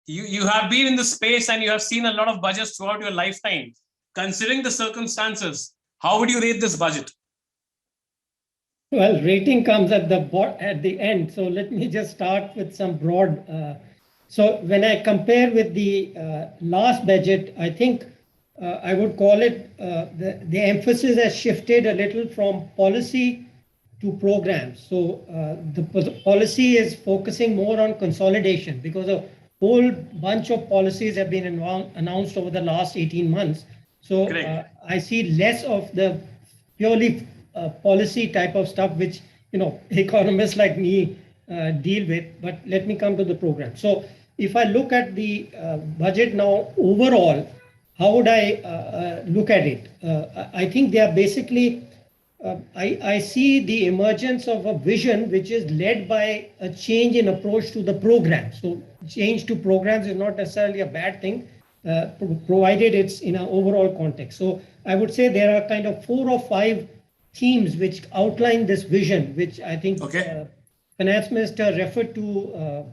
you have been in the space and you have seen a lot of budgets throughout your lifetime. Considering the circumstances, how would you rate this budget? Well, rating comes at the end. So let me just start with some broad. So when I compare with the last budget, I think I would call it the emphasis has shifted a little from policy to programs. So the policy is focusing more on consolidation because a whole bunch of policies have been announced over the last 18 months. So I see less of the purely policy type of stuff, which economists like me deal with. But let me come to the program. So if I look at the budget now overall, how would I look at it? I think they are basically, I see the emergence of a vision which is led by a change in approach to the program. So change to programs is not necessarily a bad thing, provided it's in an overall context. So I would say there are kind of 4 or 5 themes which outline this vision, which I think Finance Minister referred to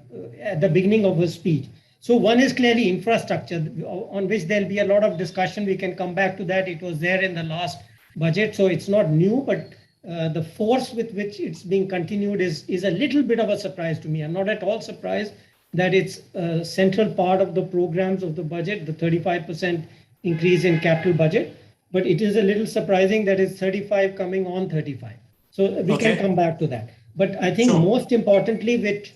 at the beginning of his speech. So one is clearly infrastructure, on which there'll be a lot of discussion. We can come back to that. It was there in the last budget, so it's not new, but the force with which it's being continued is a little bit of a surprise to me. I'm not at all surprised that it's a central part of the programs of the budget, the 35% increase in capital budget, but it is a little surprising that it's 35 coming on 35. So we can come back to that. But I think most importantly, which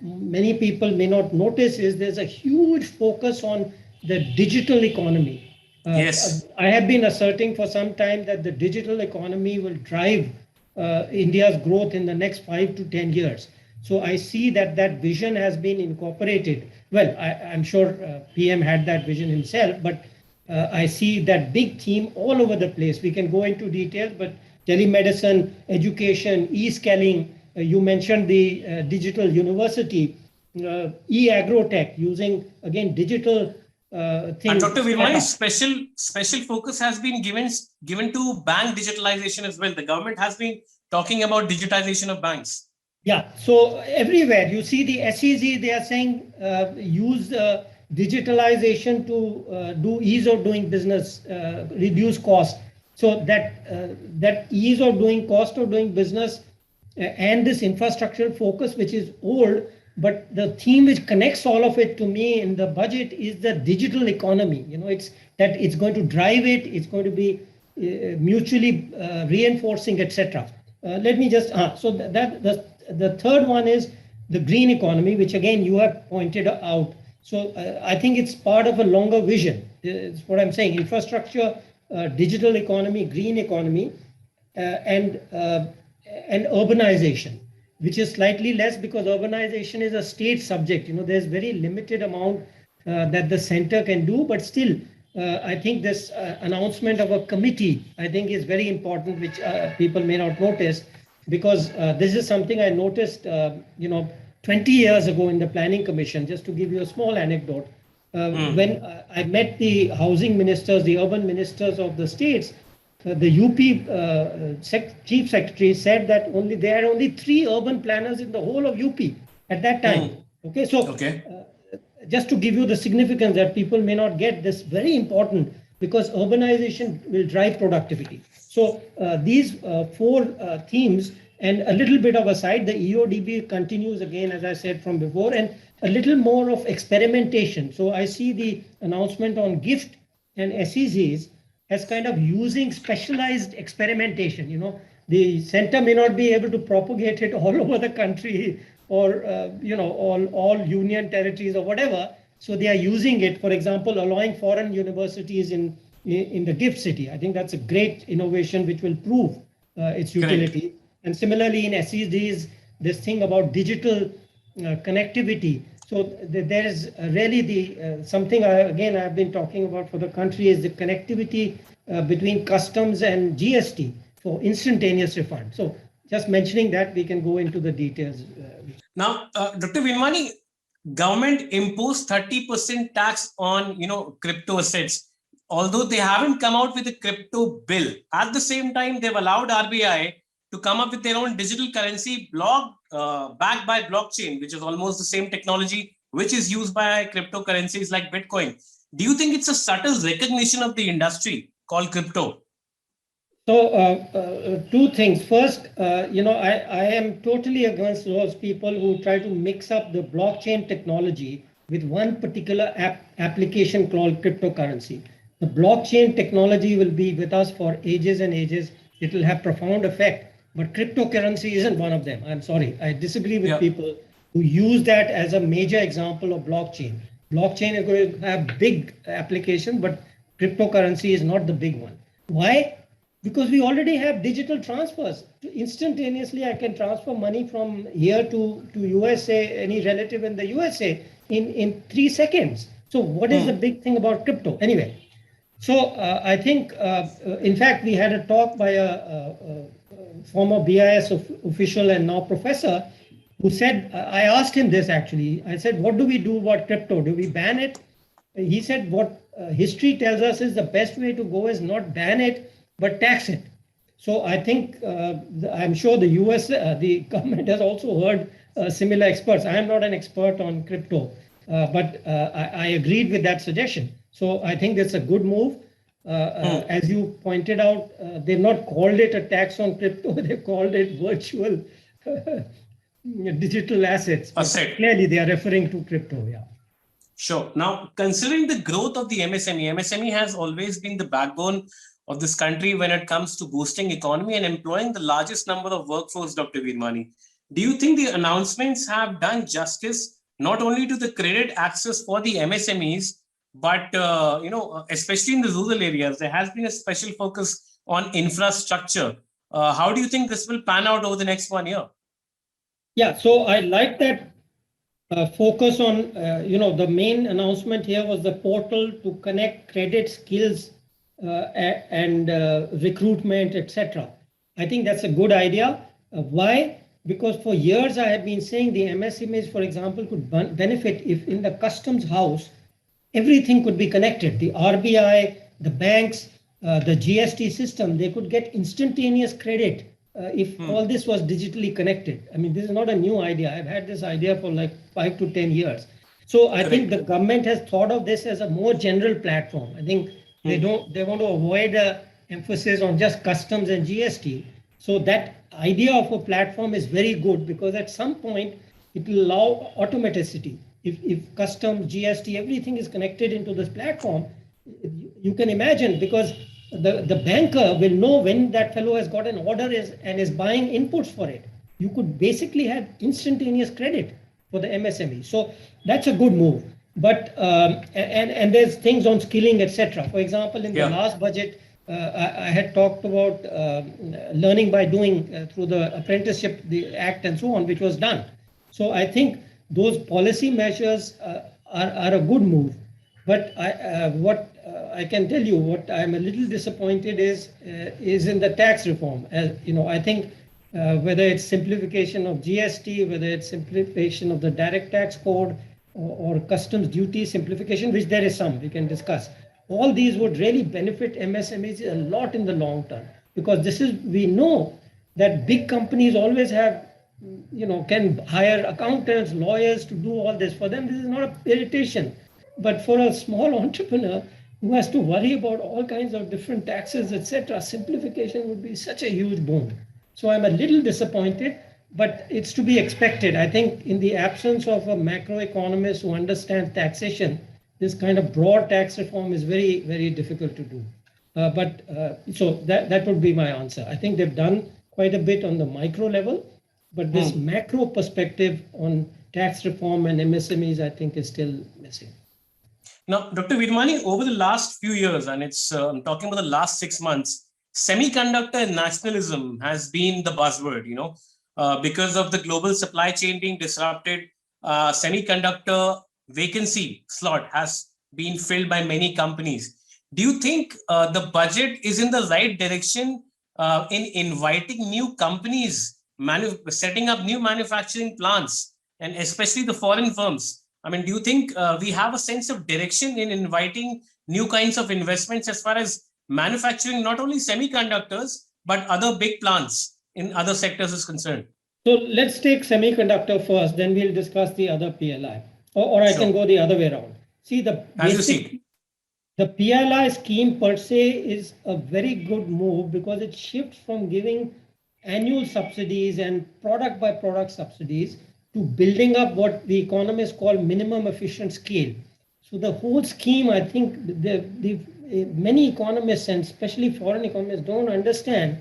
many people may not notice, is there's a huge focus on the digital economy. Yes. I have been asserting for some time that the digital economy will drive India's growth in the next 5 to 10 years. So I see that vision has been incorporated. Well, I'm sure PM had that vision himself, but I see that big theme all over the place. We can go into details, but telemedicine, education, e-scaling, you mentioned the digital university, e-agrotech, using, again, digital things. And Dr. Virmani, special focus has been given to bank digitalization as well. The government has been talking about digitization of banks. Yeah, so everywhere you see the SEZ, they are saying use digitalization to do ease of doing business, reduce cost. So that ease of doing, cost of doing business, and this infrastructural focus, which is old, but the theme which connects all of it to me in the budget is the digital economy. It's going to drive it. It's going to be mutually reinforcing, etc. Let me just so that the third one is the green economy, which again you have pointed out. So I think it's part of a longer vision. It's what I'm saying: infrastructure, digital economy, green economy, and urbanization, which is slightly less because urbanization is a state subject. There's very limited amount that the center can do, but still, I think this announcement of a committee, I think, is very important, which people may not notice, because this is something I noticed, 20 years ago in the Planning Commission. Just to give you a small anecdote, when I met the housing ministers, the urban ministers of the states, the UP chief secretary said that there are only 3 urban planners in the whole of UP at that time. Just to give you the significance that people may not get, this very important, because urbanization will drive productivity. So these 4 themes, and a little bit of aside, the EODB continues again, as I said from before, and a little more of experimentation. So I see the announcement on GIFT and SEZs as kind of using specialized experimentation. The center may not be able to propagate it all over the country or, all union territories or whatever. So they are using it, for example, allowing foreign universities in the GIFT city. I think that's a great innovation which will prove its utility. Correct. And similarly in SEZs, this thing about digital connectivity. So there is really something I've been talking about for the country is the connectivity between customs and GST for instantaneous refund. So just mentioning that, we can go into the details. Now, Dr. Virmani, government imposed 30% tax on crypto assets, although they haven't come out with a crypto bill. At the same time, they've allowed RBI to come up with their own digital currency backed by blockchain, which is almost the same technology which is used by cryptocurrencies like Bitcoin. Do you think it's a subtle recognition of the industry called crypto? So, two things. First, I am totally against those people who try to mix up the blockchain technology with one particular application called cryptocurrency. The blockchain technology will be with us for ages and ages. It will have profound effect, but cryptocurrency isn't one of them. I'm sorry. I disagree with people who use that as a major example of blockchain. Blockchain is going to have big application, but cryptocurrency is not the big one. Why? Because we already have digital transfers. Instantaneously, I can transfer money from here to USA, any relative in the USA, in 3 seconds. So what is the big thing about crypto? Anyway, so I think, in fact, we had a talk by a former BIS official and now professor who said, I asked him this actually. I said, what do we do about crypto? Do we ban it? He said, what history tells us is the best way to go is not ban it, but tax it. So I think, I'm sure the US, the government has also heard similar experts. I am not an expert on crypto, but I agreed with that suggestion. So I think that's a good move. As you pointed out, they've not called it a tax on crypto, they called it virtual digital assets. Clearly they are referring to crypto, yeah. Sure. Now, considering the growth of the MSME has always been the backbone of this country when it comes to boosting economy and employing the largest number of workforce, Dr. Virmani. Do you think the announcements have done justice not only to the credit access for the MSMEs, but especially in the rural areas, there has been a special focus on infrastructure. How do you think this will pan out over the next 1 year? Yeah, so I like that focus on, the main announcement here was the portal to connect credit, skills, and recruitment, etc. I think that's a good idea. Why? Because for years I have been saying the MSMEs, for example, could benefit if in the customs house, everything could be connected. The RBI, the banks, the GST system, they could get instantaneous credit if all this was digitally connected. I mean, this is not a new idea. I've had this idea for like 5 to 10 years. So I think the government has thought of this as a more general platform. I think they want to avoid emphasis on just customs and GST. So that idea of a platform is very good because at some point it will allow automaticity. If customs, GST, everything is connected into this platform, you can imagine, because the banker will know when that fellow has got an order and is buying inputs for it. You could basically have instantaneous credit for the MSME. So that's a good move. But and there's things on skilling, etc. For example, in the last budget, I had talked about learning by doing through the apprenticeship, the act and so on, which was done. So I think those policy measures are a good move. But what I can tell you, what I'm a little disappointed is in the tax reform. I think whether it's simplification of GST, whether it's simplification of the direct tax code, or customs duty simplification, which there is some, we can discuss. All these would really benefit MSMEs a lot in the long term, because we know that big companies always have, can hire accountants, lawyers to do all this. For them, this is not an irritation. But for a small entrepreneur who has to worry about all kinds of different taxes, etc., simplification would be such a huge boon. So I'm a little disappointed, but it's to be expected. I think in the absence of a macroeconomist who understands taxation, this kind of broad tax reform is very, very difficult to do. So that would be my answer. I think they've done quite a bit on the micro level, but this macro perspective on tax reform and MSMEs, I think, is still missing. Now, Dr. Virmani, over the last few years, and I'm talking about the last 6 months, semiconductor nationalism has been the buzzword, because of the global supply chain being disrupted. Semiconductor vacancy slot has been filled by many companies. Do you think the budget is in the right direction in inviting new companies, setting up new manufacturing plants, and especially the foreign firms? I mean, do you think we have a sense of direction in inviting new kinds of investments as far as manufacturing, not only semiconductors, but other big plants in other sectors is concerned? So let's take semiconductor first, then we'll discuss the other PLI. or I can go the other way around. See, the As you basic, see. the PLI scheme per se is a very good move because it shifts from giving annual subsidies and product by product subsidies to building up what the economists call minimum efficient scale. So the whole scheme, I think many economists and especially foreign economists don't understand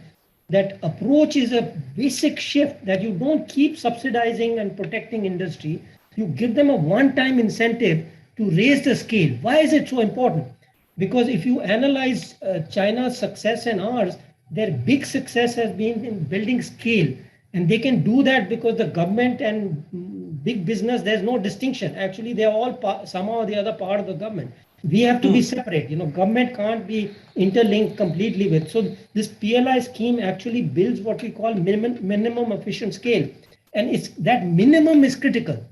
that approach is a basic shift, that you don't keep subsidizing and protecting industry. You give them a one-time incentive to raise the scale. Why is it so important? Because if you analyze China's success and ours, their big success has been in building scale. And they can do that because the government and big business, there's no distinction. Actually, they're all somehow or the other part of the government. We have to be separate. Government can't be interlinked completely with. So this PLI scheme actually builds what we call minimum efficient scale. And that minimum is critical.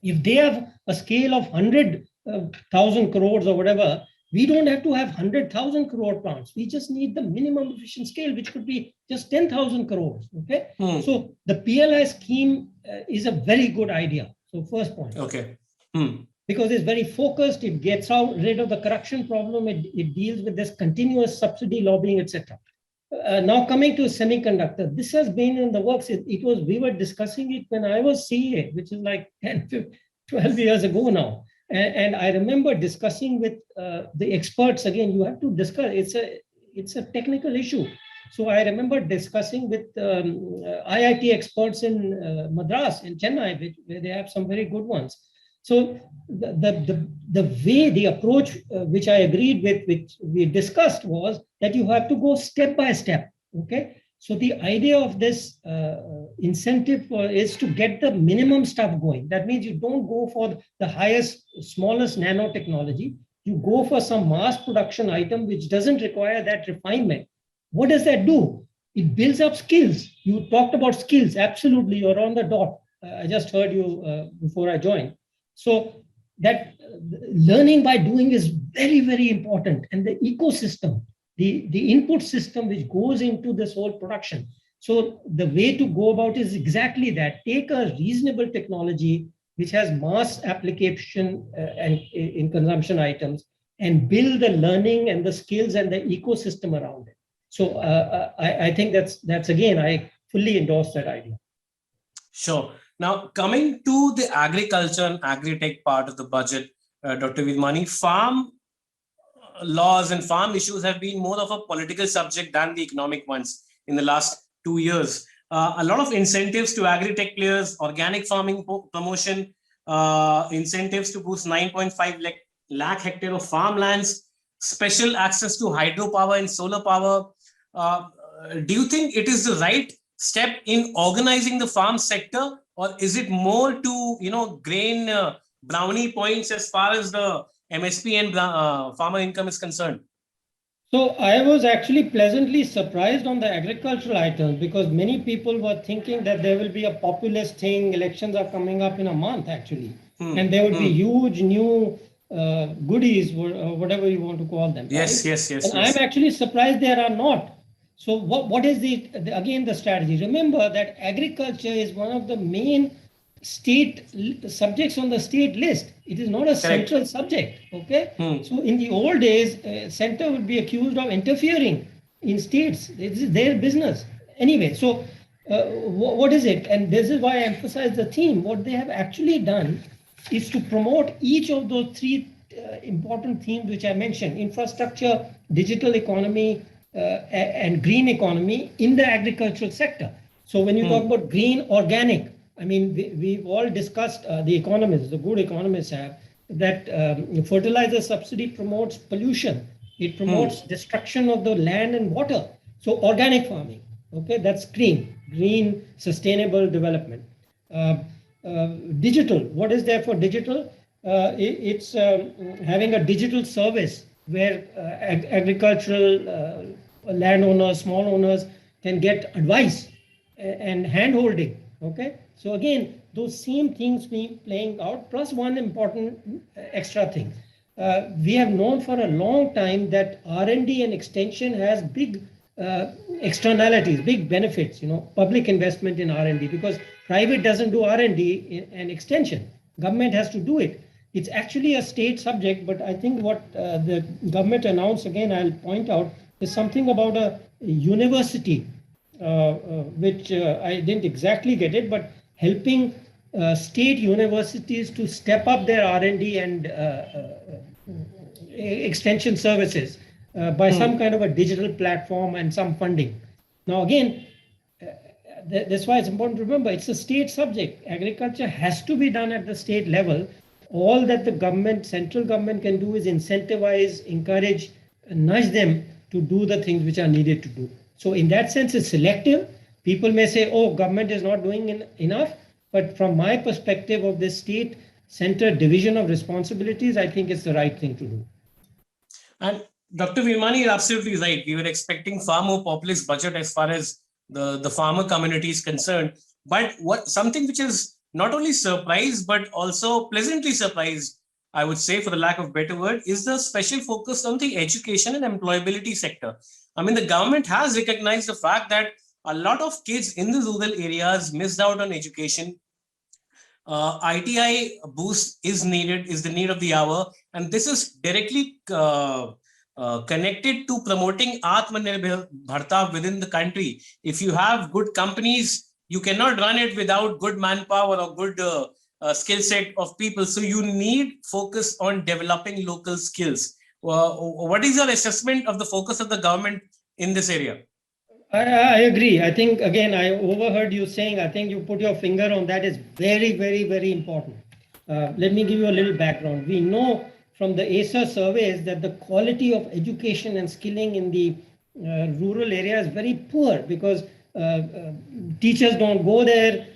If they have a scale of 100,000 crores or whatever, we don't have to have 100,000 crore plants. We just need the minimum efficient scale, which could be just 10,000 crores. Okay. So the PLI scheme is a very good idea. So first point. Okay. Because it's very focused, it gets rid of the corruption problem, it deals with this continuous subsidy lobbying, etc. Now coming to semiconductor, this has been in the works. We were discussing it when I was CA, which is like 10, 12 years ago now. And I remember discussing with the experts. Again, you have to discuss, it's a technical issue. So I remember discussing with IIT experts in Madras, in Chennai, where they have some very good ones. So the approach which I agreed with, which we discussed, was that you have to go step by step. Okay. So the idea of this incentive is to get the minimum stuff going. That means you don't go for the highest, smallest nanotechnology. You go for some mass production item which doesn't require that refinement. What does that do? It builds up skills. You talked about skills. Absolutely, you're on the dot. I just heard you before I joined. So that learning by doing is very, very important. And the ecosystem, the input system which goes into this whole production. So the way to go about is exactly that. Take a reasonable technology which has mass application and in consumption items, and build the learning and the skills and the ecosystem around it. So I think that's again, I fully endorse that idea. Sure. Now, coming to the agriculture and agri-tech part of the budget, Dr. Virmani, farm laws and farm issues have been more of a political subject than the economic ones in the last 2 years. A lot of incentives to agri-tech players, organic farming promotion, incentives to boost 9.5 lakh hectare of farmlands, special access to hydropower and solar power. Do you think it is the right step in organizing the farm sector, or is it more to gain brownie points as far as the MSP and farmer income is concerned? So I was actually pleasantly surprised on the agricultural items, because many people were thinking that there will be a populist thing. Elections are coming up in a month, actually, and there would be huge new goodies, whatever you want to call them. Yes, right? yes. And I'm actually surprised there are not. So what is again the strategy? Remember that agriculture is one of the main state subjects on the state list. It is not a central subject. Okay. So in the old days, center would be accused of interfering in states. This is their business. Anyway, so what is it? And this is why I emphasize the theme. What they have actually done is to promote each of those three important themes which I mentioned: infrastructure, digital economy, and green economy in the agricultural sector. So when you talk about green, organic, I mean, we've all discussed, the economists, the good economists have, that fertilizer subsidy promotes pollution. It promotes destruction of the land and water. So organic farming, okay, that's green sustainable development. Digital, what is there for digital? It's having a digital service where agricultural landowners, small owners can get advice and hand-holding. Okay, so again, those same things being playing out, plus one important extra thing. We have known for a long time that R&D and extension has big externalities, big benefits, public investment in R&D, because private doesn't do R&D and extension. Government has to do it. It's actually a state subject, but I think what the government announced, again, I'll point out, is something about a university, which I didn't exactly get it, but helping state universities to step up their R&D and extension services by some kind of a digital platform and some funding. Now, again, that's why it's important to remember it's a state subject. Agriculture has to be done at the state level. All that the government, central government can do is incentivize, encourage, nudge them to do the things which are needed to do. So in that sense, it's selective. People may say, oh, government is not doing enough. But from my perspective of this state-centered division of responsibilities, I think it's the right thing to do. And Dr. Virmani is absolutely right. We were expecting far more populist budget as far as the farmer community is concerned. But something which is not only surprised, but also pleasantly surprised, I would say, for the lack of better word, is the special focus on the education and employability sector. I mean, the government has recognized the fact that a lot of kids in the rural areas missed out on education. ITI boost is the need of the hour. And this is directly connected to promoting Atmanirbhar Bharta within the country. If you have good companies, you cannot run it without good manpower or good skill set of people. So you need focus on developing local skills. What is your assessment of the focus of the government in this area? I agree. I think, again, I overheard you saying, I think you put your finger on that is very, very, very important. Let me give you a little background. We know from the ASER surveys that the quality of education and skilling in the rural area is very poor because teachers don't go there.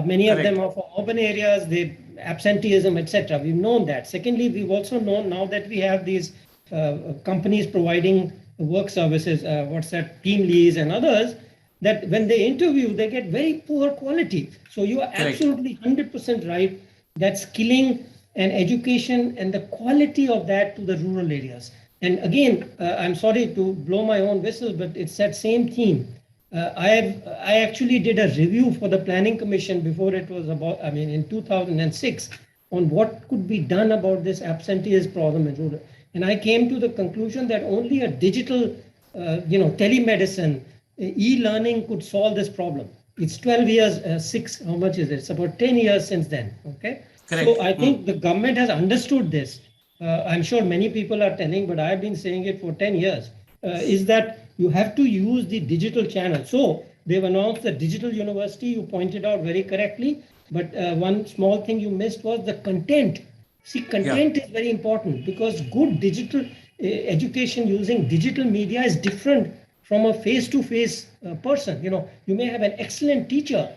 Many of them are from urban areas, absenteeism, etc. We've known that. Secondly, we've also known now that we have these companies providing work services, team leads and others, that when they interview, they get very poor quality. So you are absolutely 100% right that skilling and education and the quality of that to the rural areas. And again, I'm sorry to blow my own whistle, but it's that same theme. I actually did a review for the Planning Commission before it was in 2006 on what could be done about this absenteeism problem in rural. And I came to the conclusion that only a digital, telemedicine, e-learning could solve this problem. It's 12 years, how much is it? It's about 10 years since then, okay? Correct. So I think the government has understood this. I'm sure many people are telling, but I've been saying it for 10 years, is that you have to use the digital channel. So they've announced the digital university, you pointed out very correctly, but one small thing you missed was the content. See, content is very important because good digital education using digital media is different from a face-to-face person. You may have an excellent teacher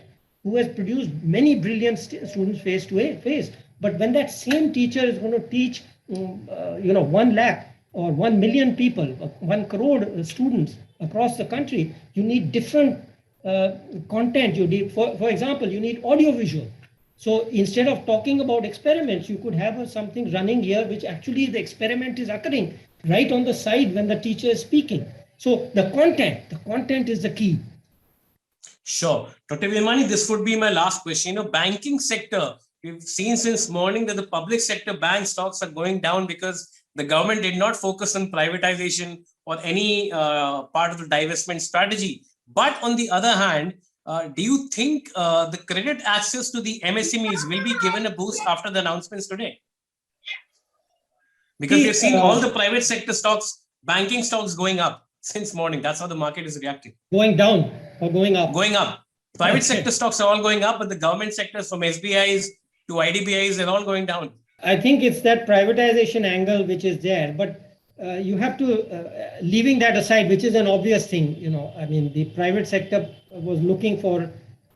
who has produced many brilliant students face-to-face, but when that same teacher is going to teach, 1 lakh or 1 million people, 1 crore students across the country, you need different content. You need, for example, you need audiovisual. So instead of talking about experiments, you could have something running here, which actually the experiment is occurring right on the side when the teacher is speaking. So the content is the key. Sure. Dr. Virmani, this would be my last question. Banking sector, we've seen since morning that the public sector bank stocks are going down because the government did not focus on privatization or any part of the divestment strategy. But on the other hand, do you think the credit access to the MSMEs will be given a boost after the announcements today? Because we've seen all the private sector stocks, banking stocks going up since morning. That's how the market is reacting. Going down or going up? Going up. Private sector stocks are all going up, but the government sectors from SBIs to IDBIs are all going down. I think it's that privatization angle which is there, but you have to, leaving that aside, which is an obvious thing, the private sector was looking for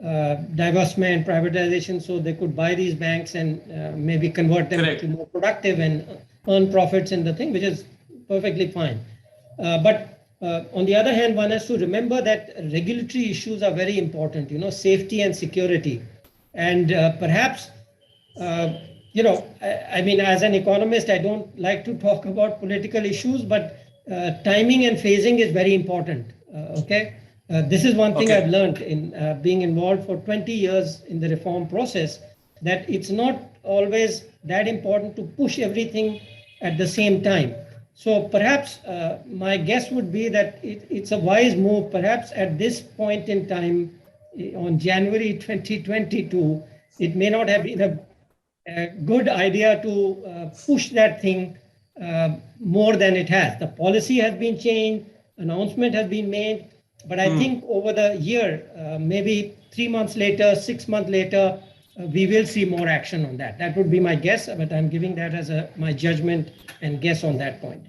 divestment, privatization, so they could buy these banks and maybe convert them to more productive and earn profits in the thing, which is perfectly fine. But on the other hand, one has to remember that regulatory issues are very important, safety and security. And perhaps, as an economist, I don't like to talk about political issues, but timing and phasing is very important, okay? This is one thing I've learned in being involved for 20 years in the reform process, that it's not always that important to push everything at the same time. So perhaps my guess would be that it's a wise move, perhaps at this point in time, on January 2022, it may not have been a good idea to push that thing more than it has. The policy has been changed, announcement has been made, but I think over the year, maybe 3 months later, 6 months later, we will see more action on that. That would be my guess, but I'm giving that as my judgment and guess on that point.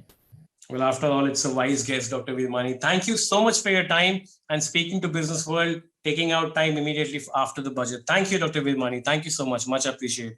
Well, after all, it's a wise guess, Dr. Virmani. Thank you so much for your time and speaking to Business World, taking out time immediately after the budget. Thank you, Dr. Virmani. Thank you so much. Much appreciated.